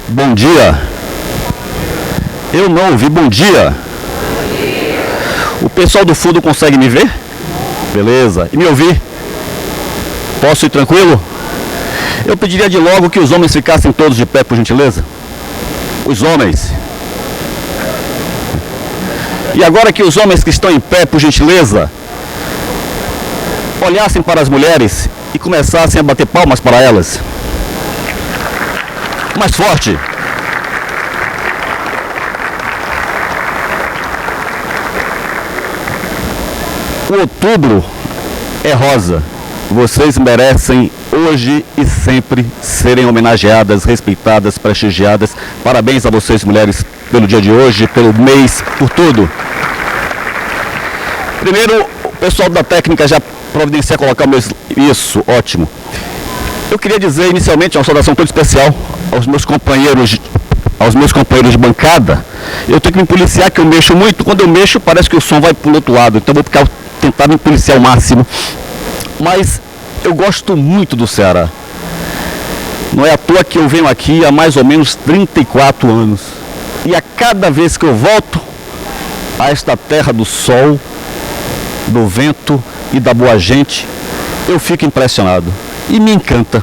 Bom dia. Eu não ouvi bom dia. O pessoal do fundo consegue me ver? Beleza. E me ouvir? Posso ir tranquilo? Eu pediria de logo que os homens ficassem todos de pé, por gentileza. Os homens. E agora que os homens que estão em pé, por gentileza, olhassem para as mulheres e começassem a bater palmas para elas. Mais forte. O outubro é rosa. Vocês merecem hoje e sempre serem homenageadas, respeitadas, prestigiadas. Parabéns a vocês, mulheres, pelo dia de hoje, pelo mês, por tudo. Primeiro, o pessoal da técnica já providencia colocar o meu... Isso, ótimo. Eu queria dizer inicialmente uma saudação muito especial aos meus companheiros de bancada. Eu tenho que me policiar, que eu mexo muito. Quando eu mexo, parece que o som vai para o outro lado. Então eu vou tentar me policiar ao máximo. Mas eu gosto muito do Ceará. Não é à toa que eu venho aqui há mais ou menos 34 anos. E a cada vez que eu volto a esta terra do sol, do vento e da boa gente, eu fico impressionado. E me encanta.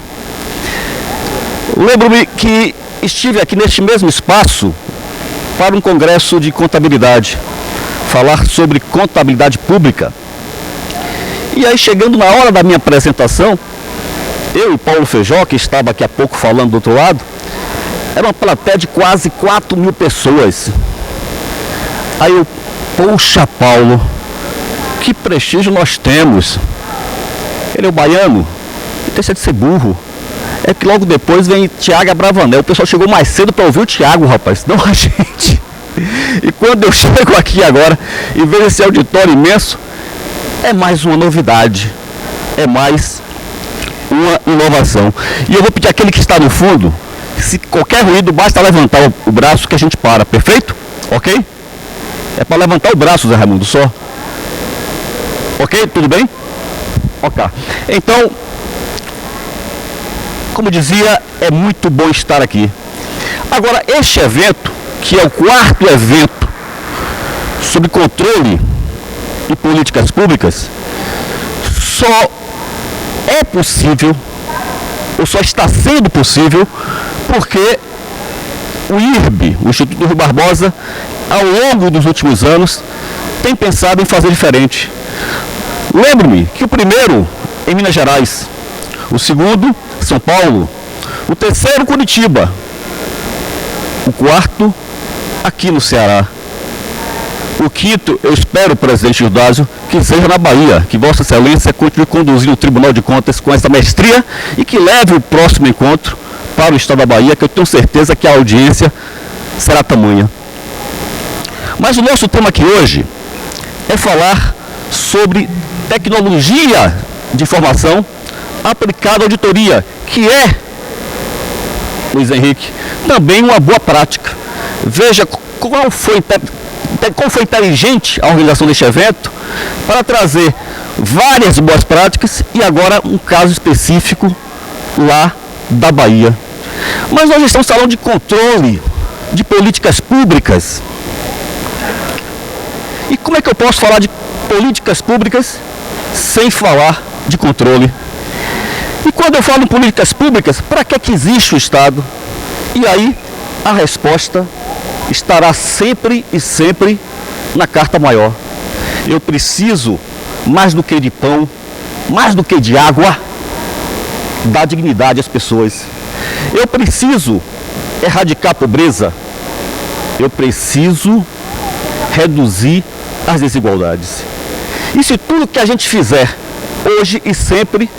Lembro-me que estive aqui neste mesmo espaço para um congresso de contabilidade. Falar sobre contabilidade pública. E aí, chegando na hora da minha apresentação, eu e Paulo Feijó, que estava aqui há pouco falando do outro lado, era uma plateia de quase 4.000 pessoas. Aí eu, poxa, Paulo, que prestígio nós temos. Ele é o baiano, deixa de ser burro. É que logo depois vem Tiago Abravanel. O pessoal chegou mais cedo para ouvir o Tiago, rapaz, não a gente. E quando eu chego aqui agora e vejo esse auditório imenso, é mais uma novidade, é mais uma inovação. E eu vou pedir àquele que está no fundo, se qualquer ruído, basta levantar o braço que a gente para, perfeito? Ok? É para levantar o braço, Zé Raimundo, só. Ok? Tudo bem? Ok. Então, como dizia, é muito bom estar aqui. Agora, este evento, que é o quarto evento sobre controle de políticas públicas, só é possível, ou só está sendo possível, porque o IRB, o Instituto Rui Barbosa, ao longo dos últimos anos, tem pensado em fazer diferente. Lembro-me que o primeiro em Minas Gerais, o segundo, São Paulo, o terceiro, Curitiba, o quarto, aqui no Ceará. O quinto, eu espero, presidente Judásio, que seja na Bahia, que Vossa Excelência continue conduzindo o Tribunal de Contas com essa mestria e que leve o próximo encontro para o estado da Bahia, que eu tenho certeza que a audiência será tamanha. Mas o nosso tema aqui hoje é falar sobre tecnologia de informação aplicada à auditoria, que é, Luiz Henrique, também uma boa prática. Veja qual foi inteligente a organização deste evento para trazer várias boas práticas e agora um caso específico lá da Bahia. Mas nós estamos falando de controle de políticas públicas. E como é que eu posso falar de políticas públicas sem falar de controle? E quando eu falo em políticas públicas, para que existe o Estado? E aí a resposta estará sempre e sempre na carta maior. Eu preciso, mais do que de pão, mais do que de água, dar dignidade às pessoas. Eu preciso erradicar a pobreza. Eu preciso reduzir as desigualdades. E se tudo que a gente fizer hoje e sempre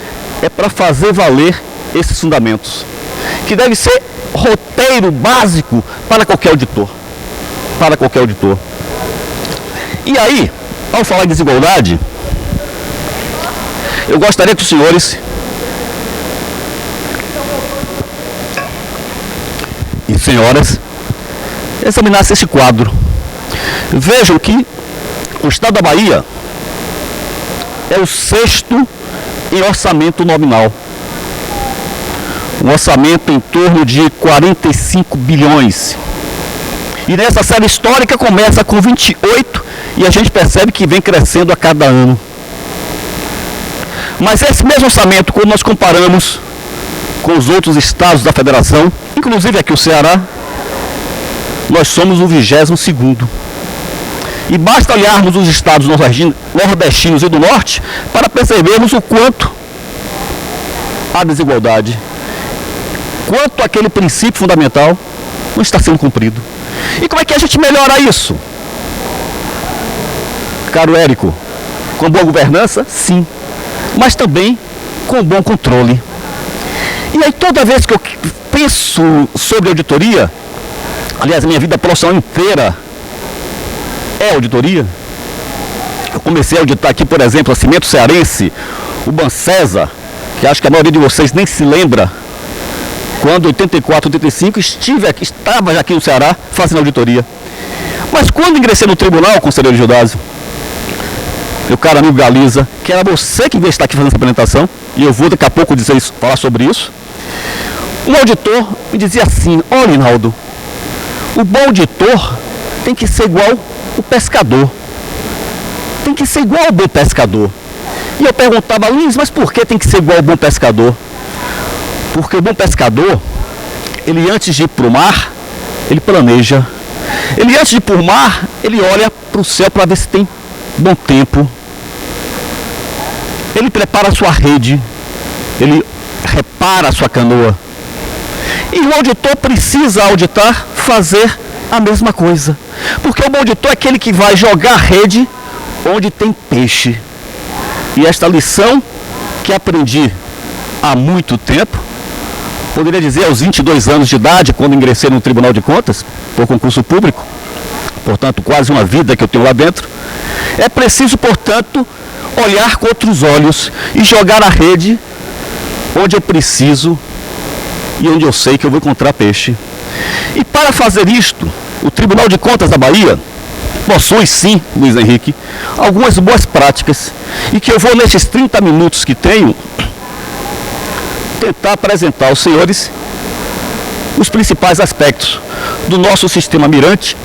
é para fazer valer esses fundamentos, que deve ser roteiro básico para qualquer auditor. Para qualquer auditor. E aí, ao falar em desigualdade, eu gostaria que os senhores e senhoras examinassem esse quadro. Vejam que o estado da Bahia é o sexto em orçamento nominal. um orçamento em torno de 45 bilhões. E nessa série histórica começa com 28 e a gente percebe que vem crescendo a cada ano. Mas esse mesmo orçamento, quando nós comparamos com os outros estados da federação, inclusive aqui o Ceará, nós somos o 22º. E basta olharmos os estados nordestinos e do norte para percebermos o quanto há desigualdade, quanto aquele princípio fundamental não está sendo cumprido. E como é que a gente melhora isso? Caro Érico, com boa governança, sim, mas também com bom controle. E aí toda vez que eu penso sobre auditoria, aliás, a minha vida profissional inteira é auditoria. Eu comecei a auditar aqui, por exemplo, a Cimento Cearense, o Bancesa, que acho que a maioria de vocês nem se lembra, quando em 84, 85 estava já aqui no Ceará fazendo auditoria. Mas quando ingressei no tribunal, conselheiro Gildásio, meu caro amigo Galiza, que era você que veio estar aqui fazendo essa apresentação, e eu vou daqui a pouco falar sobre isso, um auditor me dizia assim: ó, Rinaldo, o bom auditor tem que ser igual o pescador, tem que ser igual ao bom pescador. E eu perguntava: Lins, mas por que tem que ser igual ao bom pescador? Porque o bom pescador, ele antes de ir para o mar, ele planeja. Ele antes de ir para o mar, ele olha para o céu para ver se tem bom tempo. Ele prepara a sua rede, ele repara a sua canoa. E o auditor precisa auditar, fazer a mesma coisa. Porque o bom auditor é aquele que vai jogar a rede onde tem peixe. E esta lição que aprendi há muito tempo, poderia dizer aos 22 anos de idade, quando ingressei no Tribunal de Contas, por concurso público, portanto quase uma vida que eu tenho lá dentro, é preciso, portanto, olhar com outros olhos e jogar a rede onde eu preciso e onde eu sei que eu vou encontrar peixe. E para fazer isto, o Tribunal de Contas da Bahia possui sim, Luiz Henrique, algumas boas práticas e que eu vou, nesses 30 minutos que tenho, tentar apresentar aos senhores os principais aspectos do nosso sistema Mirante,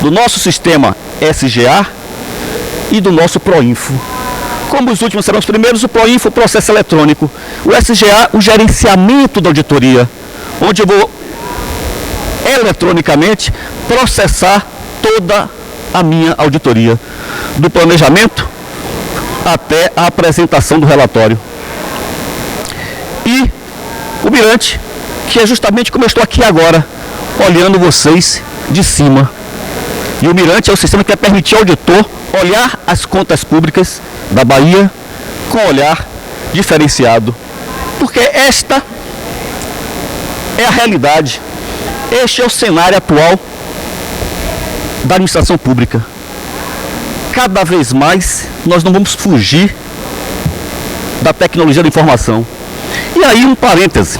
do nosso sistema SGA e do nosso Proinfo. Como os últimos serão os primeiros, o Proinfo, o processo eletrônico, o SGA, o gerenciamento da auditoria, onde eu vou eletronicamente processar toda a minha auditoria, do planejamento até a apresentação do relatório. E o Mirante, que é justamente como eu estou aqui agora, olhando vocês de cima. E o Mirante é o sistema que vai permitir ao auditor olhar as contas públicas da Bahia com olhar diferenciado. Porque esta é a realidade, este é o cenário atual da administração pública. Cada vez mais nós não vamos fugir da tecnologia da informação. E aí, um parêntese,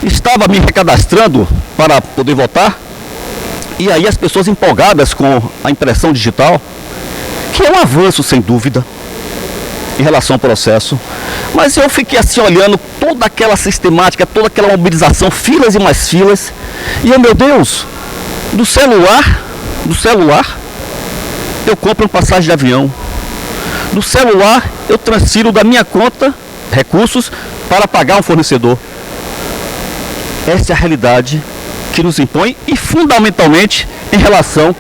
estava me recadastrando para poder votar, e aí as pessoas empolgadas com a impressão digital, que é um avanço sem dúvida em relação ao processo, mas eu fiquei assim olhando toda aquela sistemática, toda aquela mobilização, filas e mais filas, e eu, meu Deus, do celular eu compro uma passagem de avião, do celular eu transfiro da minha conta recursos para pagar um fornecedor. Essa é a realidade que nos impõe e fundamentalmente em relação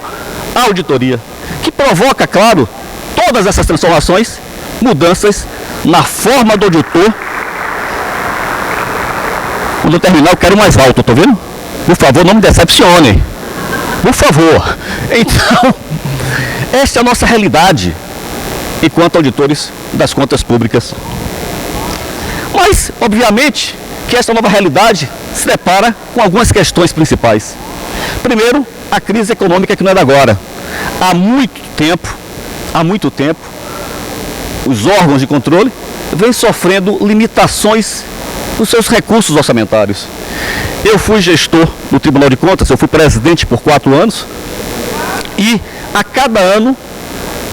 à auditoria, que provoca, claro, todas essas transformações, mudanças na forma do auditor. Quando eu terminar eu quero mais alto, tô vendo? Por favor, não me decepcione. Por favor. Então, essa é a nossa realidade enquanto auditores das contas públicas. Mas, obviamente, que essa nova realidade se depara com algumas questões principais. Primeiro, a crise econômica que não é de agora. Há muito tempo, os órgãos de controle vêm sofrendo limitações nos seus recursos orçamentários. Eu fui gestor do Tribunal de Contas, eu fui presidente por 4 anos, e a cada ano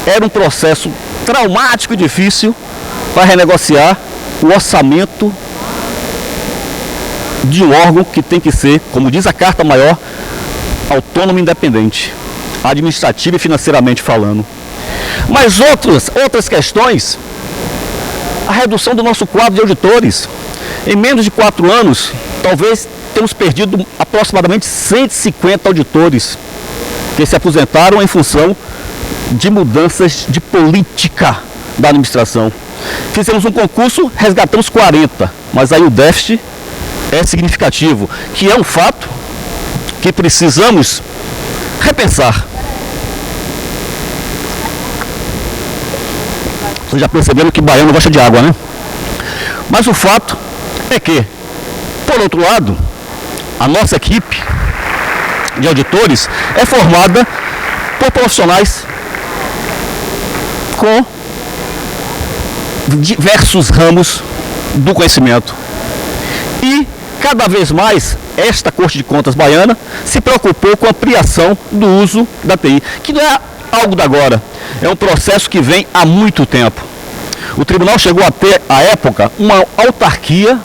era um processo traumático e difícil para renegociar o orçamento de um órgão que tem que ser, como diz a Carta Maior, autônomo e independente, administrativa e financeiramente falando. Mas outras questões, a redução do nosso quadro de auditores. Em menos de 4 anos, talvez temos perdido aproximadamente 150 auditores que se aposentaram em função de mudanças de política da administração. Fizemos um concurso, resgatamos 40, mas aí o déficit é significativo, que é um fato que precisamos repensar. Vocês já perceberam que baiano gosta de água, né? Mas o fato é que, por outro lado, a nossa equipe de auditores é formada por profissionais com diversos ramos do conhecimento. E, cada vez mais, esta Corte de Contas baiana se preocupou com a ampliação do uso da TI, que não é algo da agora, é um processo que vem há muito tempo. O tribunal chegou a ter, à época, uma autarquia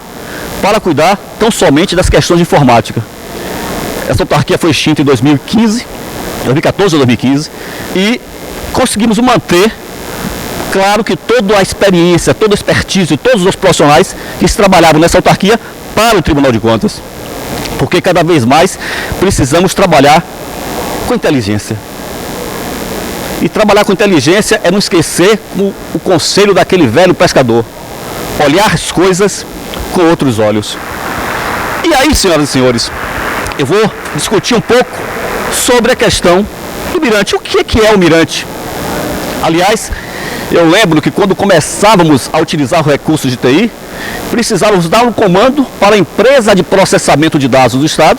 para cuidar tão somente das questões de informática. Essa autarquia foi extinta em 2014 ou 2015, e conseguimos manter, claro que toda a experiência, toda a expertise, todos os profissionais que trabalhavam nessa autarquia para o Tribunal de Contas. Porque cada vez mais precisamos trabalhar com inteligência. E trabalhar com inteligência é não esquecer o conselho daquele velho pescador: olhar as coisas com outros olhos. E aí, senhoras e senhores, eu vou discutir um pouco sobre a questão do mirante. O que é o mirante? Aliás, eu lembro que quando começávamos a utilizar os recursos de TI, precisávamos dar um comando para a empresa de processamento de dados do Estado,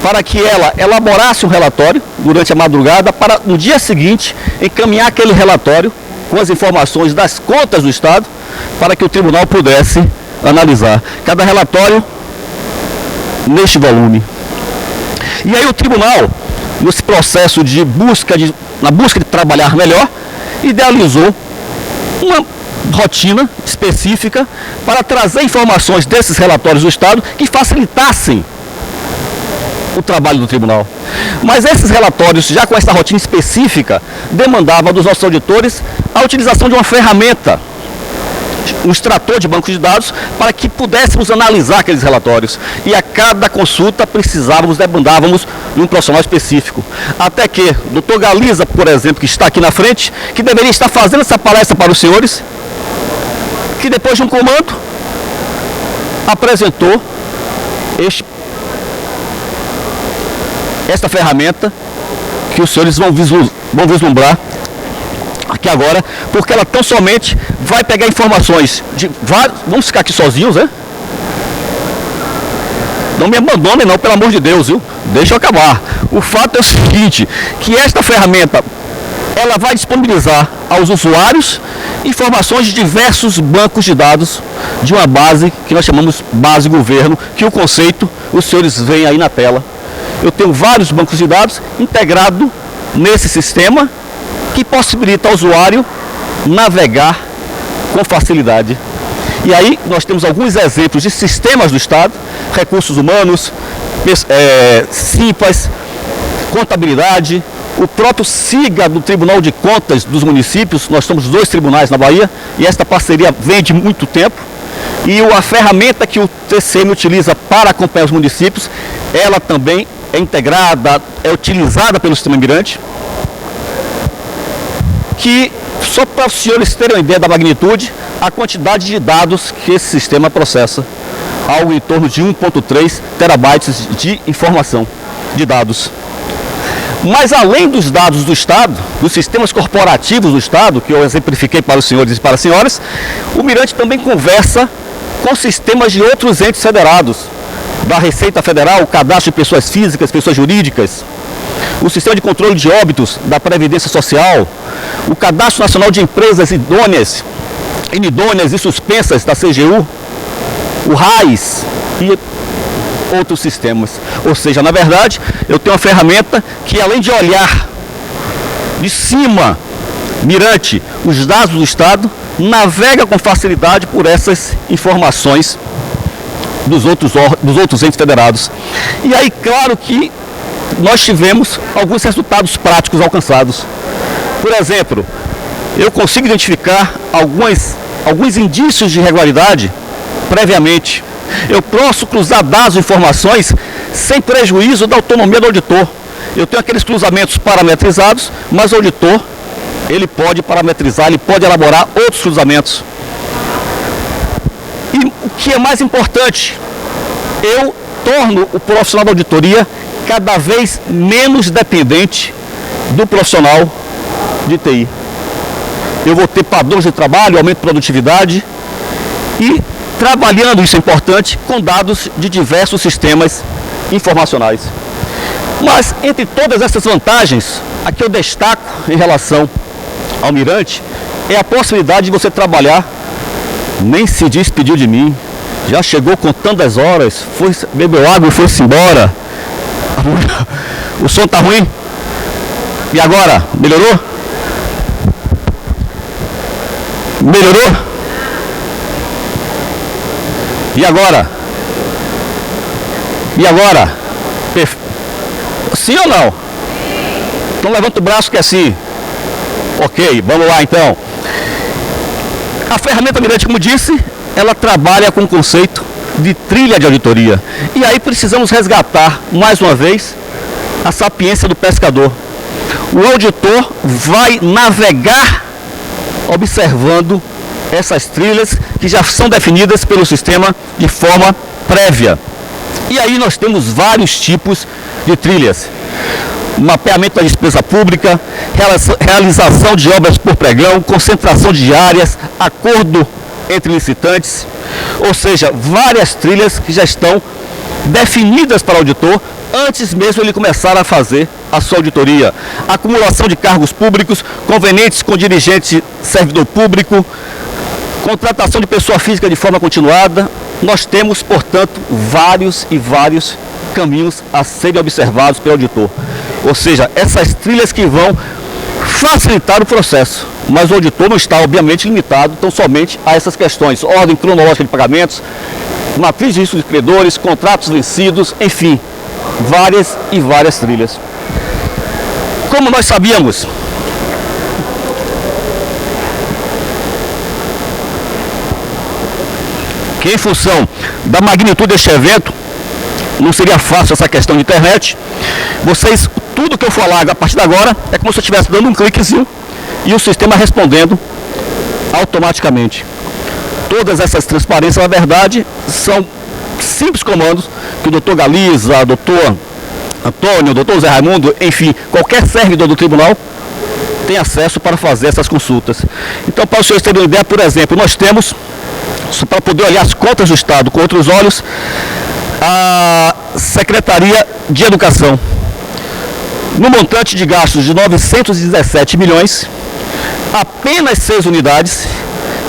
para que ela elaborasse um relatório durante a madrugada, para no dia seguinte encaminhar aquele relatório com as informações das contas do Estado, para que o tribunal pudesse analisar. Cada relatório neste volume. E aí o tribunal, nesse processo de na busca de trabalhar melhor, idealizou uma rotina específica para trazer informações desses relatórios do Estado que facilitassem o trabalho do tribunal. Mas esses relatórios, já com essa rotina específica, demandavam dos nossos auditores a utilização de uma ferramenta, um extrator de banco de dados, para que pudéssemos analisar aqueles relatórios. E a cada consulta demandávamos de um profissional específico. Até que o doutor Galiza, por exemplo, que está aqui na frente, que deveria estar fazendo essa palestra para os senhores, que depois de um comando, apresentou esta ferramenta que os senhores vão vislumbrar aqui agora, porque ela tão somente vai pegar informações de vários... Vamos ficar aqui sozinhos, né? Não me abandonem não, pelo amor de Deus, viu? Deixa eu acabar. O fato é o seguinte, que esta ferramenta, ela vai disponibilizar aos usuários informações de diversos bancos de dados de uma base que nós chamamos base governo, que o conceito, os senhores veem aí na tela. Eu tenho vários bancos de dados integrados nesse sistema que possibilita ao usuário navegar com facilidade. E aí nós temos alguns exemplos de sistemas do Estado, recursos humanos, CIPAS, contabilidade, o próprio SIGA do Tribunal de Contas dos municípios. Nós temos 2 tribunais na Bahia e esta parceria vem de muito tempo. E a ferramenta que o TCM utiliza para acompanhar os municípios, ela também é integrada, é utilizada pelo sistema Mirante, que, só para os senhores terem uma ideia da magnitude, a quantidade de dados que esse sistema processa, algo em torno de 1,3 terabytes de informação, de dados. Mas além dos dados do Estado, dos sistemas corporativos do Estado, que eu exemplifiquei para os senhores e para as senhoras, o Mirante também conversa com sistemas de outros entes federados, da Receita Federal, o cadastro de pessoas físicas, pessoas jurídicas, o sistema de controle de óbitos da Previdência Social, o Cadastro Nacional de Empresas Idôneas, Inidôneas e Suspensas da CGU, o RAIS e outros sistemas. Ou seja, na verdade, eu tenho uma ferramenta que, além de olhar de cima, Mirante, os dados do Estado, navega com facilidade por essas informações dos outros entes federados. E aí, claro que nós tivemos alguns resultados práticos alcançados. Por exemplo, eu consigo identificar alguns indícios de irregularidade previamente. Eu posso cruzar dados e informações sem prejuízo da autonomia do auditor. Eu tenho aqueles cruzamentos parametrizados, mas o auditor, ele pode parametrizar, ele pode elaborar outros cruzamentos. E o que é mais importante, eu torno o profissional da auditoria cada vez menos dependente do profissional de TI. Eu vou ter padrões de trabalho, aumento de produtividade e trabalhando, isso é importante, com dados de diversos sistemas informacionais. Mas entre todas essas vantagens, a que eu destaco em relação ao Mirante é a possibilidade de você trabalhar, nem se despediu de mim, já chegou contando as horas, bebeu água e foi-se embora. O som tá ruim? E agora? Melhorou? Melhorou? E agora? E agora? Sim ou não? Então levanta o braço que é sim. Ok, vamos lá então. A ferramenta Mirante, como disse, ela trabalha com o conceito de trilha de auditoria. E aí precisamos resgatar, mais uma vez, a sapiência do pescador. O auditor vai navegar observando essas trilhas que já são definidas pelo sistema de forma prévia. E aí nós temos vários tipos de trilhas. Mapeamento da despesa pública, realização de obras por pregão, concentração de áreas, acordo entre licitantes, ou seja, várias trilhas que já estão definidas para o auditor antes mesmo ele começar a fazer a sua auditoria. Acumulação de cargos públicos, convenientes com dirigente servidor público, contratação de pessoa física de forma continuada. Nós temos, portanto, vários caminhos a serem observados pelo auditor. Ou seja, essas trilhas que vão facilitar o processo. Mas o auditor não está, obviamente, limitado tão somente a essas questões. Ordem cronológica de pagamentos, matriz de risco de credores, contratos vencidos, enfim, várias trilhas. Como nós sabíamos, que em função da magnitude deste evento, não seria fácil essa questão de internet. Vocês, tudo que eu falar a partir de agora, é como se eu estivesse dando um cliquezinho e o sistema respondendo automaticamente. Todas essas transparências, na verdade, são simples comandos que o doutor Galiza, o doutor Antônio, o doutor Zé Raimundo, enfim, qualquer servidor do tribunal tem acesso para fazer essas consultas. Então, para os senhores terem uma ideia, por exemplo, nós temos, para poder olhar as contas do Estado com outros olhos, a Secretaria de Educação. No montante de gastos de 917 milhões, apenas 6 unidades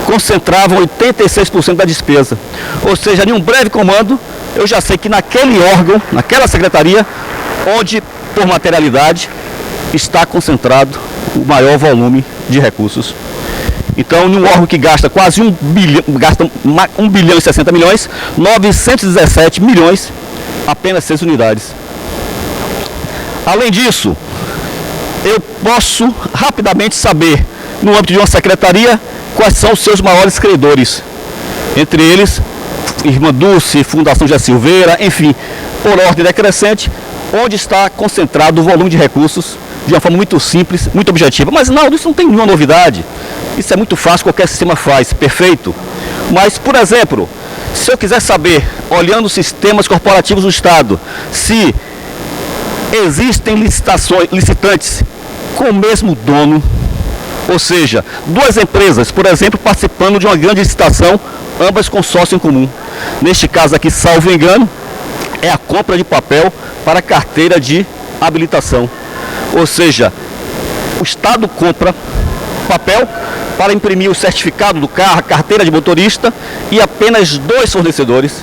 concentravam 86% da despesa. Ou seja, em um breve comando, eu já sei que naquele órgão, naquela secretaria, onde, por materialidade, está concentrado o maior volume de recursos. Então, em um órgão que gasta quase 1 bilhão, gasta 1 bilhão e 60 milhões, 917 milhões, apenas 6 unidades. Além disso, eu posso rapidamente saber, no âmbito de uma secretaria, quais são os seus maiores credores. Entre eles, Irmã Dulce, Fundação José Silveira, enfim, por ordem decrescente, onde está concentrado o volume de recursos de uma forma muito simples, muito objetiva. Mas não, isso não tem nenhuma novidade. Isso é muito fácil, qualquer sistema faz, perfeito. Mas, por exemplo, se eu quiser saber, olhando os sistemas corporativos do Estado, se existem licitantes com o mesmo dono, ou seja, duas empresas, por exemplo, participando de uma grande licitação, ambas com sócio em comum. Neste caso aqui, salvo engano, é a compra de papel para carteira de habilitação. Ou seja, o Estado compra papel para imprimir o certificado do carro, a carteira de motorista, e apenas 2 fornecedores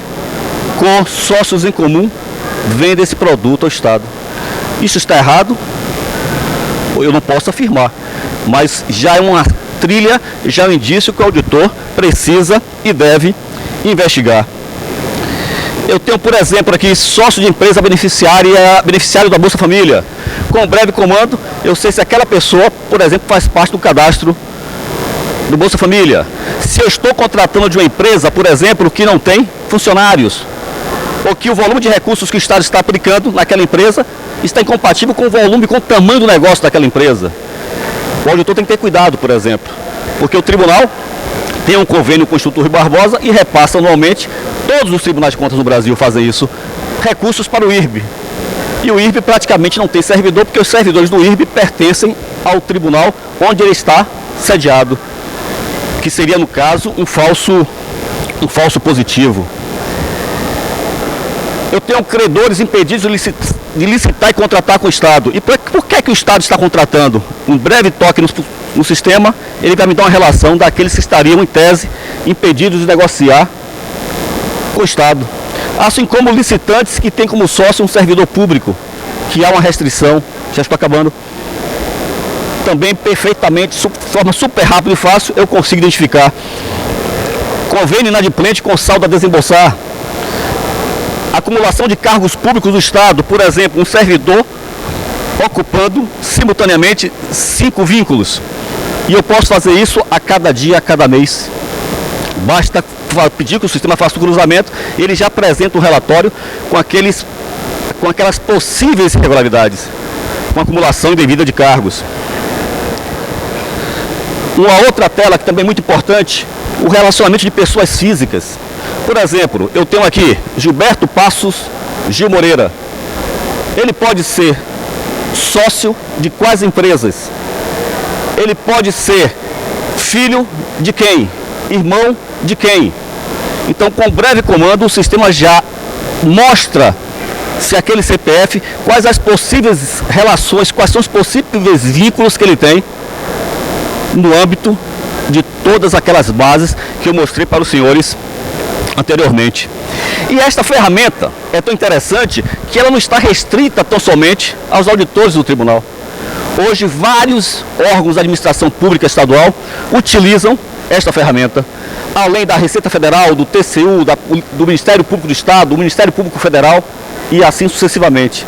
com sócios em comum vendem esse produto ao Estado. Isso está errado? Eu não posso afirmar, mas já é uma trilha, já é um indício que o auditor precisa e deve investigar. Eu tenho, por exemplo, aqui sócio de empresa beneficiário da Bolsa Família. Com um breve comando, eu sei se aquela pessoa, por exemplo, faz parte do cadastro do Bolsa Família. Se eu estou contratando de uma empresa, por exemplo, que não tem funcionários, ou que o volume de recursos que o Estado está aplicando naquela empresa está incompatível com o volume, com o tamanho do negócio daquela empresa. O auditor tem que ter cuidado, por exemplo, porque o tribunal tem um convênio com o Instituto Rui Barbosa e repassa anualmente, todos os tribunais de contas no Brasil fazem isso, recursos para o IRB. E o IRB praticamente não tem servidor, porque os servidores do IRB pertencem ao tribunal onde ele está sediado, que seria, no caso, um falso positivo. Eu tenho credores impedidos de licitar e contratar com o Estado. E por que o Estado está contratando? Um breve toque no sistema, ele vai me dar uma relação daqueles que estariam, em tese, impedidos de negociar com o Estado. Assim como licitantes que têm como sócio um servidor público, que há uma restrição, já estou acabando. Também perfeitamente, de forma super rápida e fácil, eu consigo identificar. Convênio inadimplente com saldo a desembolsar. Acumulação de cargos públicos do Estado, por exemplo, um servidor ocupando simultaneamente 5 vínculos. E eu posso fazer isso a cada dia, a cada mês. Basta pedir que o sistema faça o cruzamento, ele já apresenta um relatório com aquelas possíveis irregularidades, com acumulação indevida de cargos. Uma outra tela que também é muito importante, o relacionamento de pessoas físicas. Por exemplo, eu tenho aqui Gilberto Passos Gil Moreira. Ele pode ser sócio de quais empresas? Ele pode ser filho de quem? Irmão de quem? Então, com breve comando, o sistema já mostra se aquele CPF, quais as possíveis relações, quais são os possíveis vínculos que ele tem no âmbito de todas aquelas bases que eu mostrei para os senhores anteriormente. E esta ferramenta é tão interessante que ela não está restrita tão somente aos auditores do tribunal. Hoje, vários órgãos da administração pública estadual utilizam esta ferramenta, além da Receita Federal, do TCU, do Ministério Público do Estado, do Ministério Público Federal e assim sucessivamente.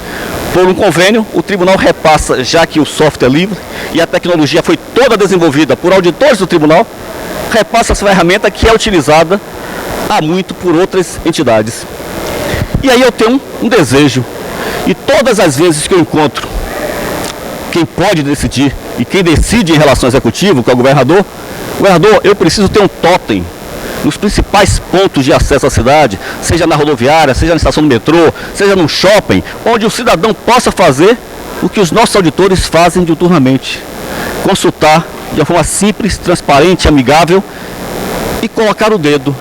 Por um convênio, o tribunal repassa, já que o software é livre e a tecnologia foi toda desenvolvida por auditores do tribunal, repassa essa ferramenta que é utilizada há muito por outras entidades. E aí eu tenho um desejo, e todas as vezes que eu encontro quem pode decidir e quem decide em relação ao executivo, que é o governador, eu preciso ter um totem nos principais pontos de acesso à cidade, seja na rodoviária, seja na estação do metrô, seja num shopping, onde o cidadão possa fazer o que os nossos auditores fazem diuturnamente: consultar de uma forma simples, transparente, amigável e colocar o dedo.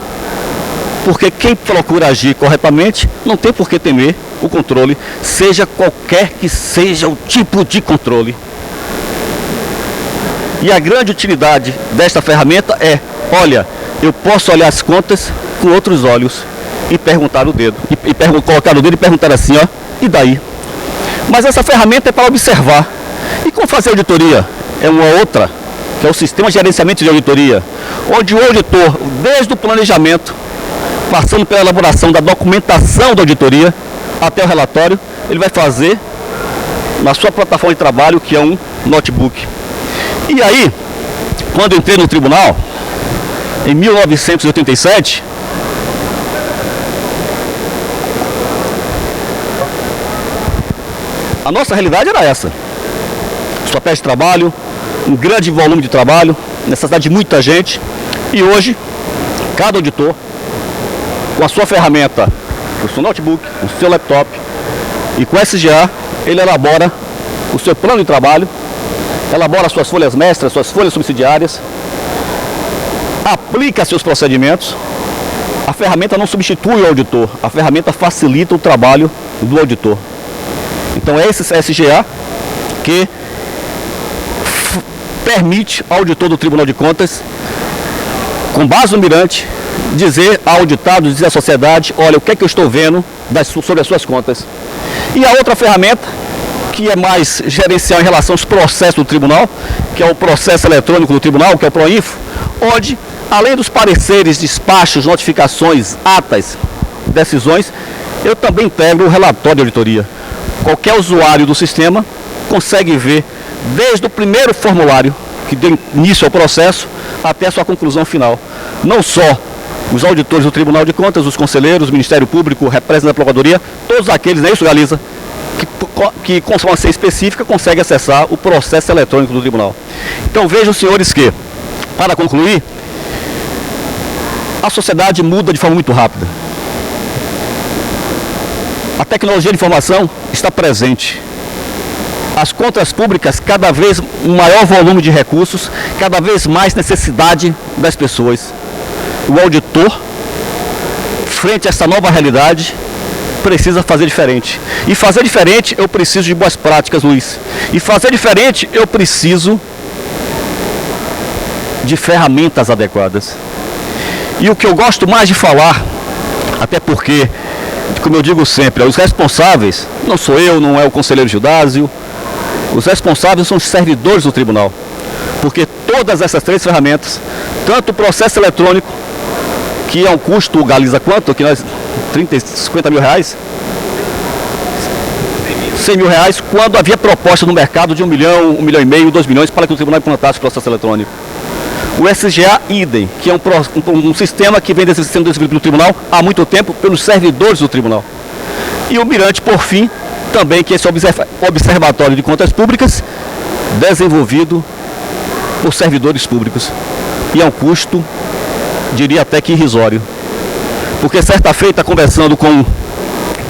Porque quem procura agir corretamente não tem por que temer o controle, seja qualquer que seja o tipo de controle. E a grande utilidade desta ferramenta é, olha, eu posso olhar as contas com outros olhos e perguntar o dedo, colocar o dedo e perguntar assim, ó, e daí? Mas essa ferramenta é para observar. E como fazer auditoria? É uma outra, que é o sistema de gerenciamento de auditoria, onde o auditor, desde o planejamento, passando pela elaboração da documentação da auditoria até o relatório, ele vai fazer na sua plataforma de trabalho, que é um notebook. E aí, quando eu entrei no tribunal, em 1987, a nossa realidade era essa: estratégia de trabalho, um grande volume de trabalho, necessidade de muita gente. E hoje, cada auditor, com a sua ferramenta, o seu notebook, o seu laptop e com o SGA, ele elabora o seu plano de trabalho, elabora suas folhas mestras, suas folhas subsidiárias, aplica seus procedimentos. A ferramenta não substitui o auditor, a ferramenta facilita o trabalho do auditor. Então é esse SGA que permite ao auditor do Tribunal de Contas, com base no mirante, dizer ao auditado, dizer à sociedade, olha, o que é que eu estou vendo sobre as suas contas. E a outra ferramenta, que é mais gerencial em relação aos processos do tribunal, que é o processo eletrônico do tribunal, que é o PROINFO, onde, além dos pareceres, despachos, notificações, atas, decisões, eu também integro o relatório de auditoria. Qualquer usuário do sistema consegue ver, desde o primeiro formulário, que deu início ao processo, até a sua conclusão final. Não só os auditores do Tribunal de Contas, os conselheiros, o Ministério Público, o representante da Procuradoria, todos aqueles, não é isso, Galiza, que com uma senha específica conseguem acessar o processo eletrônico do Tribunal. Então vejam, senhores, que, para concluir, a sociedade muda de forma muito rápida. A tecnologia de informação está presente. As contas públicas, cada vez um maior volume de recursos, cada vez mais necessidade das pessoas. O auditor, frente a essa nova realidade, precisa fazer diferente. E fazer diferente, eu preciso de boas práticas, Luiz. E fazer diferente, eu preciso de ferramentas adequadas. E o que eu gosto mais de falar, até porque, como eu digo sempre, os responsáveis, não sou eu, não é o conselheiro Gildásio, os responsáveis são os servidores do tribunal. Porque todas essas três ferramentas, tanto o processo eletrônico, que é um custo, Galiza, quanto? Que nós, 50 mil reais? 100 mil reais, quando havia proposta no mercado de 1 milhão, 1 milhão e meio, 2 milhões, para que o tribunal implantasse o processo eletrônico. O SGA idem, que é um sistema que vem sendo desenvolvido pelo tribunal há muito tempo pelos servidores do tribunal. E o Mirante, por fim, também, que é esse observatório de contas públicas, desenvolvido por servidores públicos. E é um custo, diria até que irrisório. Porque certa feita, conversando com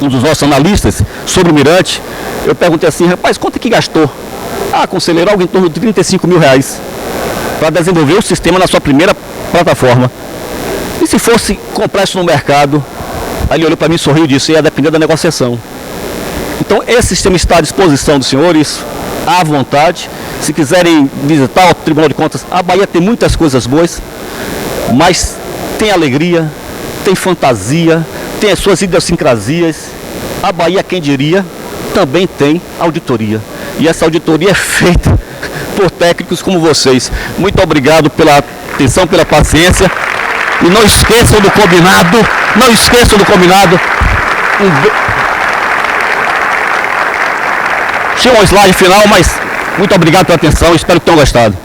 um dos nossos analistas sobre o Mirante, eu perguntei assim, rapaz, quanto é que gastou? Ah, conselheiro, algo em torno de 35 mil reais para desenvolver o sistema na sua primeira plataforma. E se fosse comprar isso no mercado? Aí ele olhou para mim e sorriu e disse, ia depender da negociação. Então esse sistema está à disposição dos senhores, à vontade. Se quiserem visitar o Tribunal de Contas, a Bahia tem muitas coisas boas, mas tem alegria, tem fantasia, tem as suas idiosincrasias. A Bahia, quem diria, também tem auditoria. E essa auditoria é feita por técnicos como vocês. Muito obrigado pela atenção, pela paciência. E não esqueçam do combinado. Não esqueçam do combinado. Tinha um slide final, mas muito obrigado pela atenção. Espero que tenham gostado.